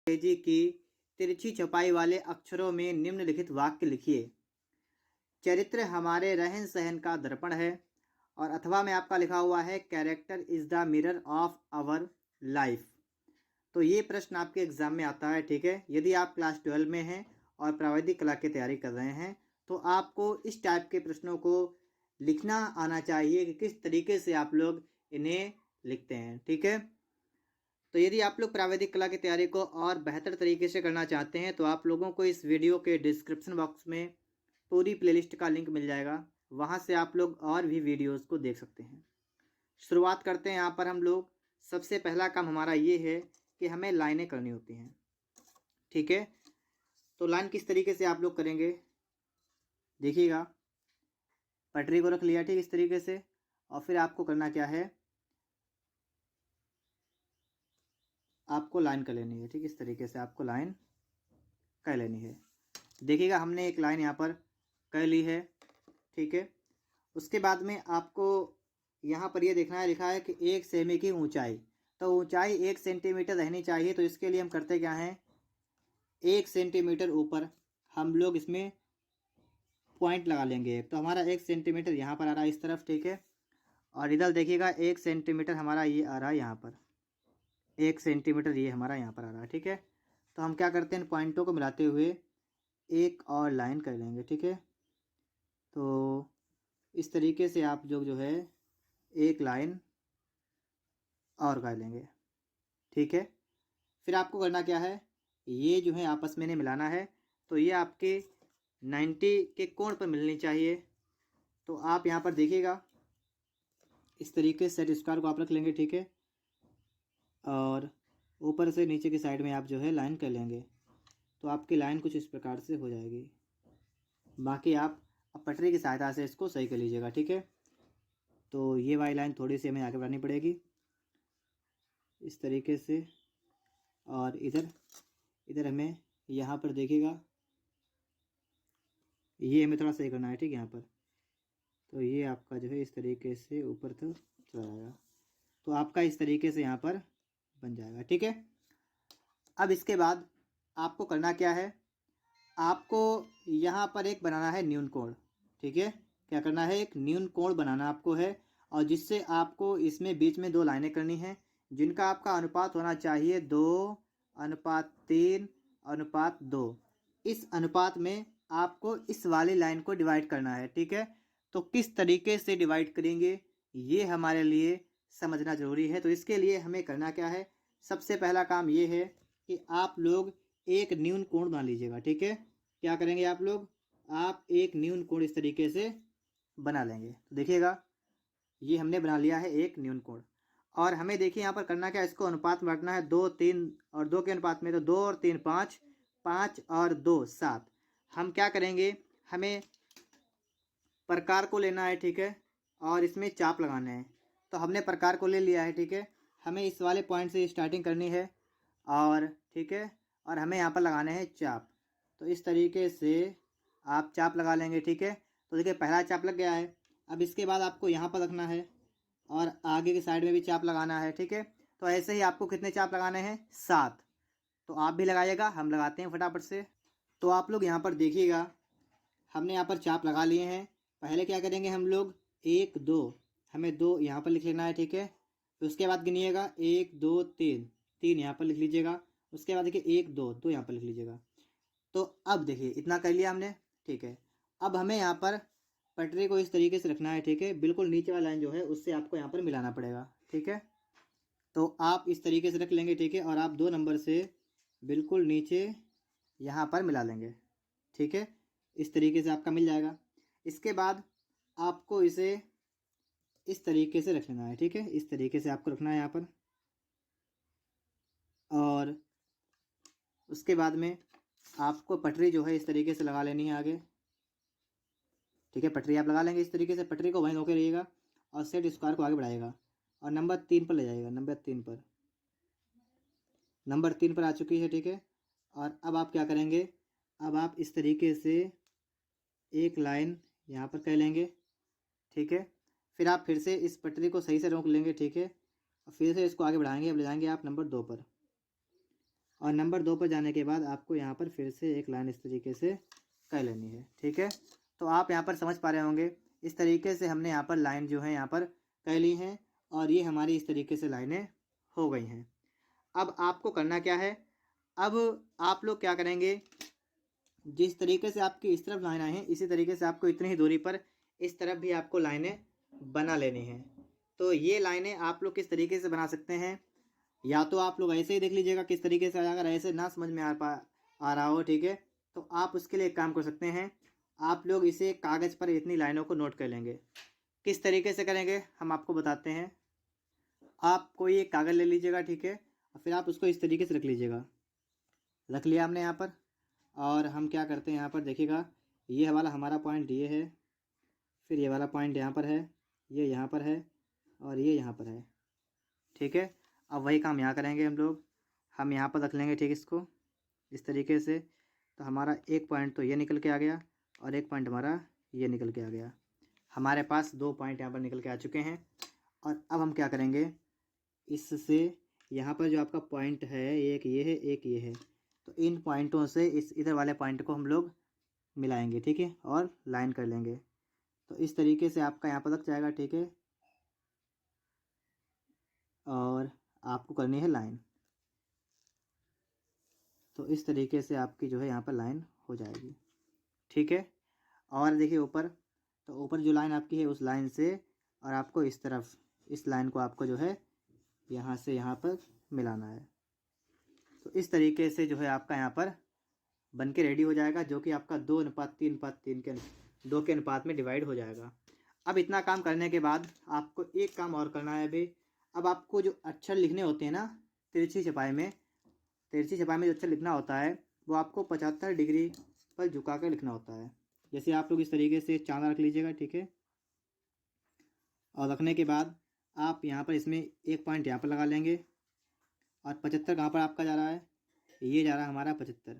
अंग्रेजी की तिरछी छपाई वाले अक्षरों में निम्नलिखित वाक्य लिखिए। चरित्र हमारे रहन सहन का दर्पण है। और अथवा में आपका लिखा हुआ है character is the mirror of our life. तो ये प्रश्न आपके एग्जाम में आता है, ठीक है। यदि आप क्लास 12 में हैं और प्राविधिक कला की तैयारी कर रहे हैं तो आपको इस टाइप के प्रश्नों को लिखना आना चाहिए कि किस तरीके से आप लोग इन्हें लिखते हैं, ठीक है। तो यदि आप लोग प्राविधिक कला की तैयारी को और बेहतर तरीके से करना चाहते हैं तो आप लोगों को इस वीडियो के डिस्क्रिप्शन बॉक्स में पूरी प्लेलिस्ट का लिंक मिल जाएगा, वहाँ से आप लोग और भी वीडियोस को देख सकते हैं। शुरुआत करते हैं। यहाँ पर हम लोग सबसे पहला काम हमारा ये है कि हमें लाइनें करनी होती हैं, ठीक है। तो लाइन किस तरीके से आप लोग करेंगे, देखिएगा। पटरी को रख लिया ठीक इस तरीके से, और फिर आपको करना क्या है, आपको लाइन कर लेनी है, ठीक। इस तरीके से आपको लाइन कर लेनी है। देखिएगा हमने एक लाइन यहाँ पर कर ली है, ठीक है। उसके बाद में आपको यहाँ पर ये देखना है, लिखा है कि 1 सेमी की ऊंचाई। तो ऊंचाई 1 सेंटीमीटर रहनी चाहिए। तो इसके लिए हम करते क्या हैं, 1 सेंटीमीटर ऊपर हम लोग इसमें पॉइंट लगा लेंगे। तो हमारा 1 सेंटीमीटर यहाँ पर आ रहा है इस तरफ, ठीक है। और इधर देखिएगा 1 सेंटीमीटर हमारा ये आ रहा है यहाँ पर, 1 सेंटीमीटर ये हमारा यहाँ पर आ रहा है, ठीक है। तो हम क्या करते हैं, पॉइंटों को मिलाते हुए एक और लाइन कर लेंगे, ठीक है। तो इस तरीके से आप जो है एक लाइन और कर लेंगे, ठीक है। फिर आपको करना क्या है, ये जो है आपस में इन्हें मिलाना है। तो ये आपके 90 के कोण पर मिलनी चाहिए। तो आप यहाँ पर देखिएगा इस तरीके से सेट स्क्वायर को आप रख लेंगे, ठीक है। और ऊपर से नीचे की साइड में आप जो है लाइन कर लेंगे। तो आपकी लाइन कुछ इस प्रकार से हो जाएगी। बाकी आप अब पटरी की सहायता से इसको सही कर लीजिएगा, ठीक है। तो ये वाली लाइन थोड़ी सी हमें आगे बढ़ानी पड़ेगी इस तरीके से। और इधर हमें यहाँ पर देखिएगा ये हमें थोड़ा सही करना है, ठीक है। यहाँ पर तो ये आपका जो है इस तरीके से ऊपर तक चला जाएगा। तो आपका इस तरीके से यहाँ पर बन जाएगा, ठीक है। अब इसके बाद आपको करना क्या है, आपको यहाँ पर एक बनाना है न्यून कोण, ठीक है। क्या करना है, एक न्यून कोण बनाना आपको है। और जिससे आपको इसमें बीच में 2 लाइनें करनी हैं जिनका आपका अनुपात होना चाहिए 2:3:2। इस अनुपात में आपको इस वाली लाइन को डिवाइड करना है, ठीक है। तो किस तरीके से डिवाइड करेंगे ये हमारे लिए समझना ज़रूरी है। तो इसके लिए हमें करना क्या है, सबसे पहला काम ये है कि आप लोग एक न्यून कोण बना लीजिएगा, ठीक है। क्या करेंगे आप लोग, आप एक न्यून कोण इस तरीके से बना लेंगे। तो देखिएगा ये हमने बना लिया है एक न्यून कोण। और हमें देखिए यहाँ पर करना क्या है, इसको अनुपात में बांटना है 2 3 और 2 के अनुपात में। तो 2 और 3 5, 5 और 2 7। हम क्या करेंगे, हमें प्रकार को लेना है, ठीक है। और इसमें चाप लगाने हैं। तो हमने प्रकार को ले लिया है, ठीक है। हमें इस वाले पॉइंट से स्टार्टिंग करनी है और ठीक है, और हमें यहाँ पर लगाने हैं चाप। तो इस तरीके से आप चाप लगा लेंगे, ठीक है। तो देखिए पहला चाप लग गया है। अब इसके बाद आपको यहाँ पर रखना है और आगे की साइड में भी चाप लगाना है, ठीक है। तो ऐसे ही आपको कितने चाप लगाने हैं, 7। तो आप भी लगाइएगा, हम लगाते हैं फटाफट से। तो आप लोग यहाँ पर देखिएगा हमने यहाँ पर चाप लगा लिए हैं। पहले क्या करेंगे हम लोग, 1 2, हमें 2 यहाँ पर लिख लेना है, ठीक है। फिर उसके बाद गिनिएगा 1 2 3, 3 यहाँ पर लिख लीजिएगा। उसके बाद देखिए 1 2, 2 यहाँ पर लिख लीजिएगा। तो अब देखिए इतना कर लिया हमने, ठीक है। अब हमें यहाँ पर पटरी को इस तरीके से रखना है, ठीक है। बिल्कुल नीचे वाला लाइन जो है उससे आपको यहाँ पर मिलाना पड़ेगा, ठीक है। तो आप इस तरीके से रख लेंगे, ठीक है। और आप 2 नंबर से बिल्कुल नीचे यहाँ पर मिला लेंगे, ठीक है। इस तरीके से आपका मिल जाएगा। इसके बाद आपको इसे इस तरीके से रख लेना है, ठीक है। इस तरीके से आपको रखना है यहाँ पर। और उसके बाद में आपको पटरी जो है इस तरीके से लगा लेनी है आगे, ठीक है। पटरी आप लगा लेंगे इस तरीके से। पटरी को वहीं रोके रहिएगा और सेट स्क्वायर को आगे बढ़ाएगा और नंबर 3 पर ले जाएगा। नंबर 3 पर, नंबर 3 पर आ चुकी है, ठीक है। और अब आप क्या करेंगे, अब आप इस तरीके से एक लाइन यहाँ पर कर लेंगे, ठीक है। फिर आप फिर से इस पटरी को सही से रोक लेंगे, ठीक है। और फिर से इसको आगे बढ़ाएंगे। अब ले जाएंगे आप नंबर 2 पर। और नंबर 2 पर जाने के बाद आपको यहाँ पर फिर से एक लाइन इस तरीके से कर लेनी है, ठीक है। तो आप यहाँ पर समझ पा रहे होंगे, इस तरीके से हमने यहाँ पर लाइन जो है यहाँ पर कर ली हैं और ये हमारी इस तरीके से लाइनें हो गई हैं। अब आपको करना क्या है, अब आप लोग क्या करेंगे, जिस तरीके से आपकी इस तरफ लाइन आई हैं इसी तरीके से आपको इतनी ही दूरी पर इस तरफ भी आपको लाइनें बना लेनी हैं। तो ये लाइनें आप लोग किस तरीके से बना सकते हैं, या तो आप लोग ऐसे ही देख लीजिएगा किस तरीके से, अगर ऐसे ना समझ में आ रहा हो, ठीक है, तो आप उसके लिए एक काम कर सकते हैं, आप लोग इसे कागज़ पर इतनी लाइनों को नोट कर लेंगे। किस तरीके से करेंगे हम आपको बताते हैं। आप कोई एक कागज़ ले लीजिएगा, ठीक है, और फिर आप उसको इस तरीके से रख लीजिएगा। रख लिया हमने यहाँ पर, और हम क्या करते हैं यहाँ पर देखिएगा, ये वाला हमारा पॉइंट ये है, फिर ये वाला पॉइंट यहाँ पर है, ये यहाँ पर है, और ये यहाँ पर है, ठीक है। अब वही काम यहाँ करेंगे हम यहाँ पर रख लेंगे, ठीक, इसको इस तरीके से। तो हमारा एक पॉइंट तो ये निकल के आ गया और एक पॉइंट हमारा ये निकल के आ गया। हमारे पास 2 पॉइंट यहाँ पर निकल के आ चुके हैं। और अब हम क्या करेंगे, इससे यहाँ पर जो आपका पॉइंट है, एक ये है एक ये है, तो इन पॉइंटों से इस इधर वाले पॉइंट को हम लोग मिलाएंगे, ठीक है, और लाइन कर लेंगे। तो इस तरीके से आपका यहाँ पर लग जाएगा, ठीक है, और आपको करनी है लाइन। तो इस तरीके से आपकी जो है यहाँ पर लाइन हो जाएगी, ठीक है। और देखिए ऊपर, तो ऊपर जो लाइन आपकी है उस लाइन से, और आपको इस तरफ इस लाइन को आपको जो है यहाँ से यहाँ पर मिलाना है। तो इस तरीके से जो है आपका यहाँ पर बन के रेडी हो जाएगा, जो कि आपका 2:3:3 के 2 के अनुपात में डिवाइड हो जाएगा। अब इतना काम करने के बाद आपको एक काम और करना है अभी। अब आपको जो अक्षर लिखने होते हैं ना, तिरछी छपाई में जो अक्षर लिखना होता है वो आपको 75 डिग्री पर झुका कर लिखना होता है। जैसे आप लोग इस तरीके से चांदा रख लीजिएगा, ठीक है, और रखने के बाद आप यहाँ पर इसमें एक पॉइंट यहाँ पर लगा लेंगे, और 75 कहाँ पर आपका जा रहा है, ये जा रहा है हमारा 75,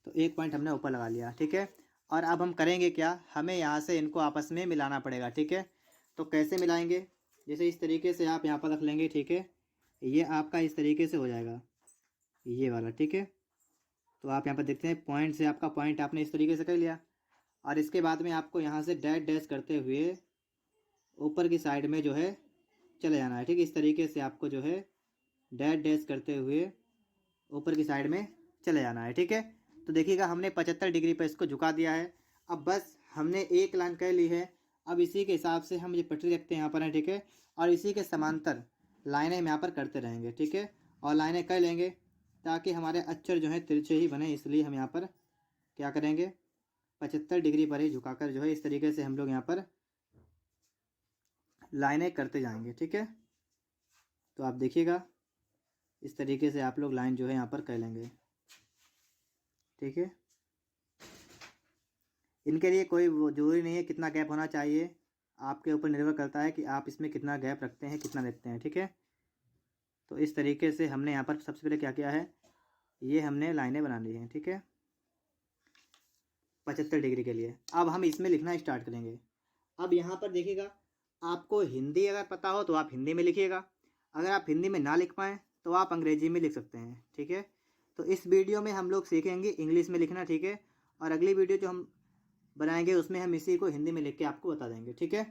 तो एक पॉइंट हमने ऊपर लगा लिया, ठीक है। और अब हम करेंगे क्या, हमें यहाँ से इनको आपस में मिलाना पड़ेगा, ठीक है। तो कैसे मिलाएंगे, जैसे इस तरीके से आप यहाँ पर रख लेंगे, ठीक है, ये आपका इस तरीके से हो जाएगा, ये वाला, ठीक है। तो आप यहाँ पर देखते हैं पॉइंट से आपका पॉइंट आपने इस तरीके से कर लिया, और इसके बाद में आपको यहाँ से डैश डैश करते हुए ऊपर की साइड में जो है चले जाना है, ठीक है। इस तरीके से आपको जो है डैश डैश करते हुए ऊपर की साइड में चले जाना है, ठीक है। तो देखिएगा हमने 75 डिग्री पर इसको झुका दिया है। अब बस हमने एक लाइन कर ली है। अब इसी के हिसाब से हम ये पटरी रखते हैं यहाँ पर है, ठीक है, और इसी के समांतर लाइनें हम यहाँ पर करते रहेंगे, ठीक है, और लाइनें कर लेंगे ताकि हमारे अक्षर जो है तिरछे ही बने। इसलिए हम यहाँ पर क्या करेंगे, 75 डिग्री पर ही झुकाकर जो है इस तरीके से हम लोग यहाँ पर लाइनें करते जाएंगे, ठीक है। तो आप देखिएगा इस तरीके से आप लोग लाइन जो है यहाँ पर कर लेंगे, ठीक है। इनके लिए कोई वो जरूरी नहीं है कितना गैप होना चाहिए, आपके ऊपर निर्भर करता है कि आप इसमें कितना गैप रखते हैं, कितना रखते हैं, ठीक है। तो इस तरीके से हमने यहाँ पर सबसे पहले क्या किया है, ये हमने लाइनें बना ली हैं, ठीक है, 75 डिग्री के लिए। अब हम इसमें लिखना स्टार्ट करेंगे। अब यहाँ पर देखिएगा, आपको हिंदी अगर पता हो तो आप हिंदी में लिखिएगा, अगर आप हिंदी में ना लिख पाएँ तो आप अंग्रेजी में लिख सकते हैं, ठीक है। तो इस वीडियो में हम लोग सीखेंगे इंग्लिश में लिखना, ठीक है, और अगली वीडियो जो हम बनाएंगे उसमें हम इसी को हिंदी में लिख के आपको बता देंगे, ठीक है।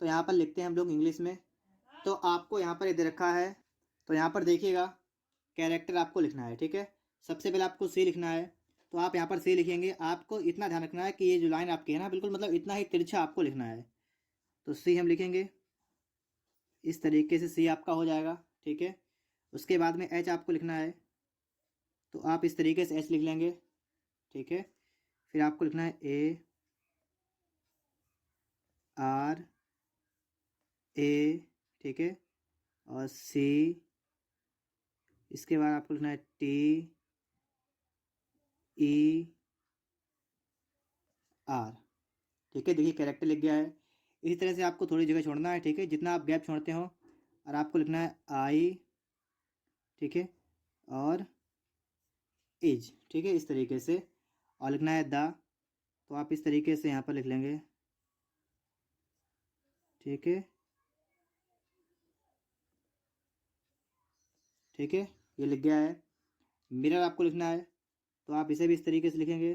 तो यहाँ पर लिखते हैं हम लोग इंग्लिश में। तो आपको यहाँ पर ये दे रखा है, तो यहाँ पर देखिएगा कैरेक्टर आपको लिखना है, ठीक है। सबसे पहले आपको सी लिखना है, तो आप यहाँ पर सी लिखेंगे। आपको इतना ध्यान रखना है कि ये जो लाइन आपकी है ना, बिल्कुल मतलब इतना ही तिरछा आपको लिखना है। तो सी हम लिखेंगे, इस तरीके से सी आपका हो जाएगा, ठीक है। उसके बाद में एच आपको लिखना है, तो आप इस तरीके से एच लिख लेंगे, ठीक है। फिर आपको लिखना है ए आर ए, ठीक है, और सी, इसके बाद आपको लिखना है टी ई आर, ठीक है। देखिए कैरेक्टर लिख गया है। इसी तरह से आपको थोड़ी जगह छोड़ना है, ठीक है, जितना आप गैप छोड़ते हो। और आपको लिखना है आई, ठीक है, और एज, ठीक है, इस तरीके से। और लिखना है द, तो आप इस तरीके से यहाँ पर लिख लेंगे, ठीक है, ठीक है, ये लिख गया है। मिरर आपको लिखना है तो आप इसे भी इस तरीके से लिखेंगे,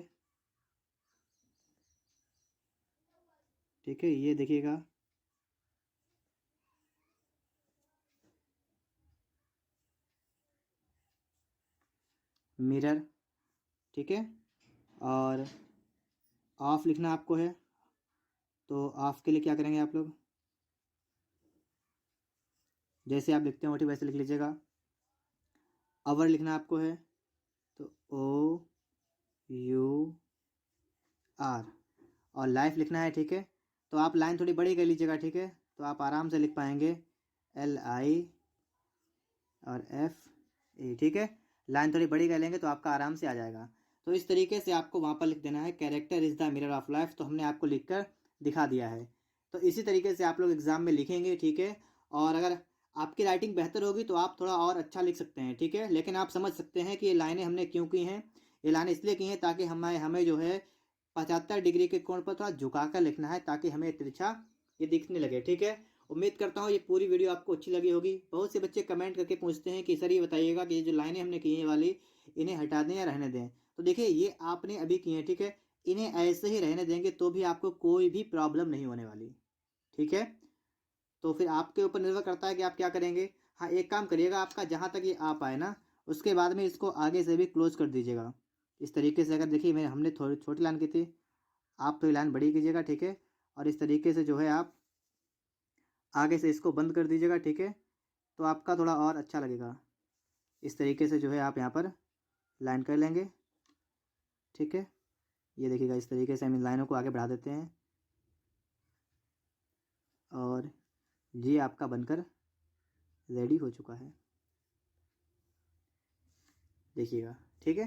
ठीक है। ये देखिएगा, मिरर, ठीक है। और ऑफ लिखना आपको है तो ऑफ के लिए क्या करेंगे आप लोग, जैसे आप लिखते हैं ओटी वैसे लिख लीजिएगा। आवर लिखना आपको है तो OUR, और लाइफ लिखना है, ठीक है। तो आप लाइन थोड़ी बड़ी कर लीजिएगा, ठीक है, तो आप आराम से लिख पाएंगे LI और FA, ठीक है। लाइन थोड़ी बड़ी कर लेंगे तो आपका आराम से आ जाएगा। तो इस तरीके से आपको वहाँ पर लिख देना है character is the mirror of life, तो हमने आपको लिख कर दिखा दिया है। तो इसी तरीके से आप लोग एग्ज़ाम में लिखेंगे, ठीक है। और अगर आपकी राइटिंग बेहतर होगी तो आप थोड़ा और अच्छा लिख सकते हैं, ठीक है। लेकिन आप समझ सकते हैं कि ये लाइनें हमने क्यों की हैं। ये लाइनें इसलिए की हैं ताकि हमें जो है 75 डिग्री के कोण पर थोड़ा झुका कर लिखना है ताकि हमें तिरछा ये दिखने लगे, ठीक है। उम्मीद करता हूँ ये पूरी वीडियो आपको अच्छी लगी होगी। बहुत से बच्चे कमेंट करके पूछते हैं कि सर ये बताइएगा कि ये जो लाइनें हमने की हैं वाली, इन्हें हटा दें या रहने दें। तो देखिए ये आपने अभी की हैं, ठीक है। इन्हें ऐसे ही रहने देंगे तो भी आपको कोई भी प्रॉब्लम नहीं होने वाली, ठीक है। तो फिर आपके ऊपर निर्भर करता है कि आप क्या करेंगे। हाँ, एक काम करिएगा, आपका जहाँ तक ये आ पाए ना उसके बाद में इसको आगे से भी क्लोज कर दीजिएगा इस तरीके से। अगर देखिए मैं हमने थोड़ी छोटी लाइन की थी, आप थोड़ी लाइन बड़ी कीजिएगा, ठीक है। और इस तरीके से जो है आप आगे से इसको बंद कर दीजिएगा, ठीक है। तो आपका थोड़ा और अच्छा लगेगा। इस तरीके से जो है आप यहाँ पर लाइन कर लेंगे, ठीक है। ये देखिएगा इस तरीके से हम इन लाइनों को आगे बढ़ा देते हैं और ये आपका बनकर रेडी हो चुका है, देखिएगा, ठीक है।